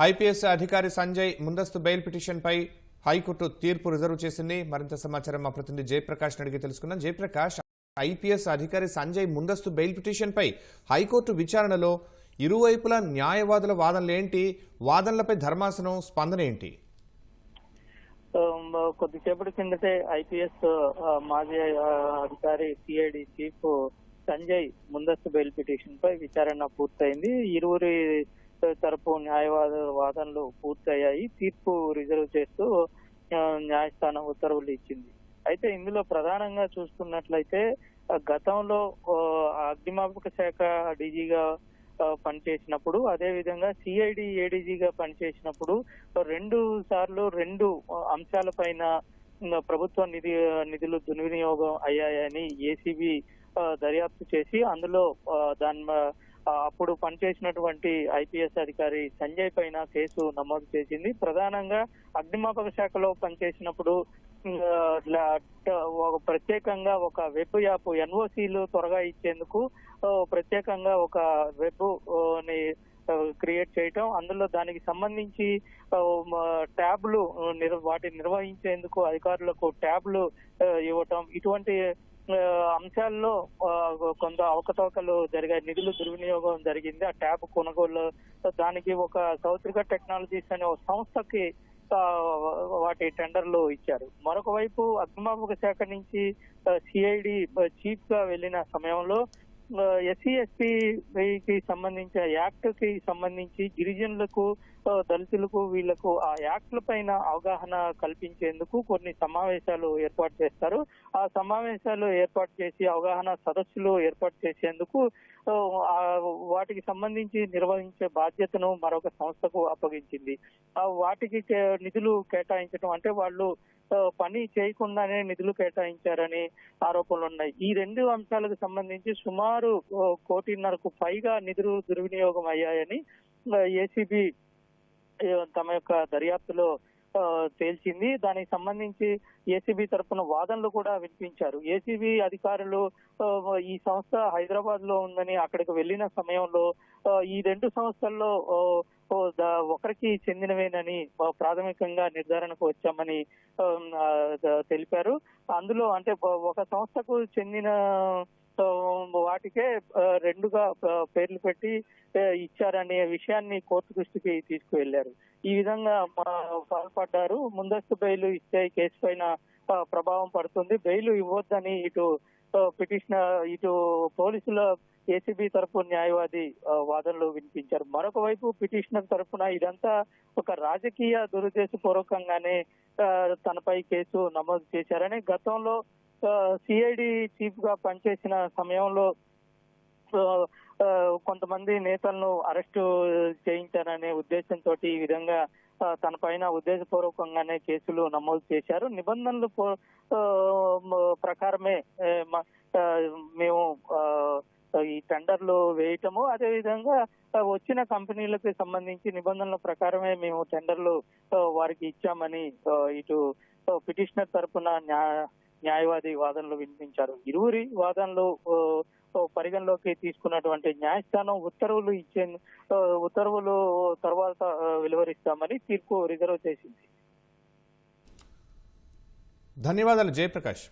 IPS అధికారి సంజయ్ ముందస్తు bail పిటిషన్పై హైకోర్టు తీర్పు రిజర్వ్ చేసింది. మరింత సమాచారం మా ప్రతినిధి జయప్రకాష్ అడిగి తెలుసుకున్నాం. జయప్రకాష్, ఐపీఎస్ అధికారి సంజయ్ ముందస్తు బెయిల్ పిటిషన్పై హైకోర్టు విచారణలో ఇరువైపుల న్యాయవాదుల వాదనలేంటి? వాదనలపై ధర్మాసనం స్పందన ఏంటి? కొద్దిసేపటి కిందటే ఐపీఎస్ మాజీ అధికారి సిఐడి చీఫ్ సంజయ్ ముందస్తు బెయిల్ పిటిషన్ పై విచారణ పూర్తయింది. ఇరువురి తరపు న్యాయవాద వాదనలు పూర్తయ్యాయి. తీర్పు రిజర్వ్ చేస్తూ న్యాయస్థానం ఉత్తర్వులు ఇచ్చింది. అయితే ఇందులో ప్రధానంగా చూసుకున్నట్లయితే గతంలో అగ్నిమాపక శాఖ డీజీగా పనిచేసినప్పుడు, అదే విధంగా సిఐడి ఏడీజీగా పనిచేసినప్పుడు 2 సార్లు 2 అంశాలపైన ప్రభుత్వ నిధులు దుర్వినియోగం అయ్యాయని ఏసీబీ దర్యాప్తు చేసి అందులో అప్పుడు పనిచేసినటువంటి ఐపీఎస్ అధికారి సంజయ్ పైన కేసు నమోదు చేసింది. ప్రధానంగా అగ్నిమాపక శాఖలో పనిచేసినప్పుడు ప్రత్యేకంగా ఒక వెబ్ యాప్ ఎన్ఓసీలు త్వరగా ఇచ్చేందుకు ప్రత్యేకంగా ఒక వెబ్ ని క్రియేట్ చేయటం, అందులో దానికి సంబంధించి ట్యాబ్లు వాటిని నిర్వహించేందుకు అధికారులకు ట్యాబ్లు ఇవ్వటం, ఇటువంటి అంశాల్లో కొంత అవకతవకలు జరిగాయి. నిధులు దుర్వినియోగం జరిగింది. ఆ ట్యాబ్ కొనుగోలు దానికి ఒక సౌత్రిక టెక్నాలజీస్ అనే ఒక సంస్థకి వాటి టెండర్లు ఇచ్చారు. మరొక వైపు అగ్నిమాపక శాఖ నుంచి సిఐడి చీఫ్ గా వెళ్లిన సమయంలో ఎస్సీ ఎస్టీకి సంబంధించిన యాక్ట్ కి సంబంధించి గిరిజనులకు, దళితులకు వీళ్లకు ఆ యాక్ట్ల పైన అవగాహన కల్పించేందుకు కొన్ని సమావేశాలు ఏర్పాటు చేస్తారు. ఆ సమావేశాలు ఏర్పాటు చేసి అవగాహన సదస్సులు ఏర్పాటు చేసేందుకు వాటికి సంబంధించి నిర్వహించే బాధ్యతను మరొక సంస్థకు అప్పగించింది. వాటికి నిధులు కేటాయించడం అంటే వాళ్ళు పని చేయకుండానే నిధులు కేటాయించారని ఆరోపణలు ఉన్నాయి. ఈ 2 అంశాలకు సంబంధించి సుమారు 1.5 కోటికి పైగా నిధులు దుర్వినియోగం అయ్యాయని ఏసీబీ తమ యొక్క దర్యాప్తులో తేల్చింది. దానికి సంబంధించి ఏసీబీ తరఫున వాదనలు కూడా వినిపించారు. ఏసీబీ అధికారులు ఈ సంస్థ హైదరాబాద్ లో ఉందని అక్కడికి వెళ్లిన సమయంలో ఈ 2 సంస్థల్లో ఒకరికి చెందినవేనని ప్రాథమికంగా నిర్ధారణకు వచ్చామని తెలిపారు. అందులో అంటే ఒక సంస్థకు చెందిన వాటికే 2గా పేర్లు పెట్టి ఇచ్చారనే విషయాన్ని కోర్టు దృష్టికి తీసుకువెళ్లారు. ఈ విధంగా పాల్పడ్డారు. ముందస్తు బెయిల్ ఇస్తే కేసు పైన ప్రభావం పడుతుంది, బెయిల్ ఇవ్వొద్దని ఇటు పోలీసుల ఏసీబీ తరపు న్యాయవాది వాదనలు వినిపించారు. మరొక వైపు పిటిషనర్ తరపున ఇదంతా ఒక రాజకీయ దురుద్దేశపూర్వకంగానే తనపై కేసు నమోదు చేశారని, గతంలో సిఐడి చీఫ్ గా పనిచేసిన సమయంలో కొంతమంది నేతలను అరెస్టు చేయించారనే ఉద్దేశంతో ఈ విధంగా తన పైన ఉద్దేశపూర్వకంగానే కేసులు నమోదు చేశారు. నిబంధనలు ప్రకారమే మేము ఈ టెండర్లు వేయటము, అదేవిధంగా వచ్చిన కంపెనీలకు సంబంధించి నిబంధనల ప్రకారమే మేము టెండర్లు వారికి ఇచ్చామని ఇటు పిటిషనర్ తరపున న్యాయవాది వాదనలు వినిపించారు. ఇరువురి వాదనలు పరిగణలోకి తీసుకున్నటువంటి న్యాయస్థానం ఉత్తర్వులు తర్వాత వెలువరిస్తామని తీర్పు రిజర్వ్ చేసింది. ధన్యవాదాలు జయప్రకాష్.